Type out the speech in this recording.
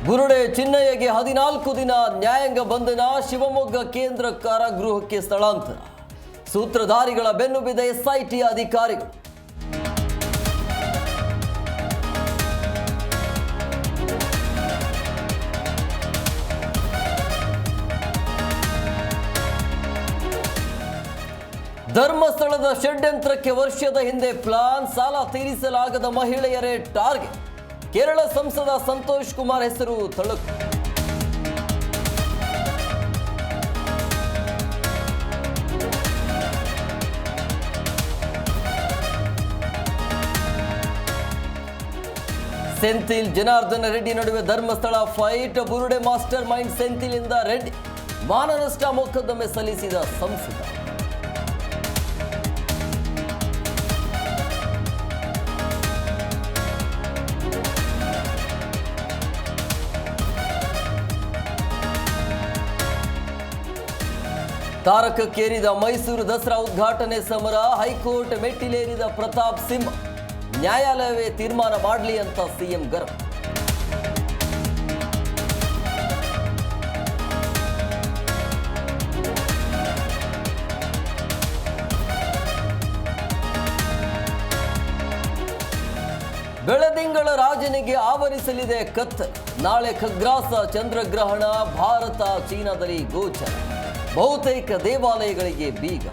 ಬುರುಡೆ ಚಿನ್ನಯ್ಯಗೆ 14 ದಿನ ನ್ಯಾಯಾಂಗ ಬಂಧನ, ಶಿವಮೊಗ್ಗ ಕೇಂದ್ರ ಕಾರಾಗೃಹಕ್ಕೆ ಸ್ಥಳಾಂತರ. ಸೂತ್ರಧಾರಿಗಳ ಬೆನ್ನು ಬಿದ್ದ ಎಸ್ಐಟಿ ಅಧಿಕಾರಿಗಳು. ಧರ್ಮಸ್ಥಳದ ಷಡ್ಯಂತ್ರಕ್ಕೆ ವರ್ಷದ ಹಿಂದೆ ಪ್ಲಾನ್, ಸಾಲ ತೀರಿಸಲಾಗದ ಮಹಿಳೆಯರೇ ಟಾರ್ಗೆಟ್. ಕೇರಳ ಸಂಸದ ಸಂತೋಷ್ ಕುಮಾರ್ ಹೆಸರು ತಳುಕು. ಸೆಂಥಿಲ್ ಜನಾರ್ದನ ರೆಡ್ಡಿ ನಡುವೆ ಧರ್ಮಸ್ಥಳ ಫೈಟ್. ಬುರುಡೆ ಮಾಸ್ಟರ್ ಮೈಂಡ್ ಸೆಂಥಿಲ್ ಇಂದ ರೆಡ್ಡಿ ಮಾನನಷ್ಟ ಮೊಕದ್ದಮೆ ಸಲ್ಲಿಸಿದ ಸಂಸದ. ತಾರಕಕ್ಕೇರಿದ ಮೈಸೂರು ದಸರಾ ಉದ್ಘಾಟನೆ ಸಮರ. ಹೈಕೋರ್ಟ್ ಮೆಟ್ಟಿಲೇರಿದ ಪ್ರತಾಪ್ ಸಿಂಹ. ನ್ಯಾಯಾಲಯವೇ ತೀರ್ಮಾನ ಮಾಡಲಿ ಅಂತ ಸಿಎಂ ಗರಂ. ಬೆಳದಿಂಗಳ ರಾಜನಿಗೆ ಆವರಿಸಲಿದೆ ಕತ್ತಲು. ನಾಳೆ ಖಗ್ರಾಸ ಚಂದ್ರಗ್ರಹಣ. ಭಾರತ ಚೀನಾದಲ್ಲಿ ಗೋಚರ. ಬಹುತೇಕ ದೇವಾಲಯಗಳಿಗೆ ಬೀಗ.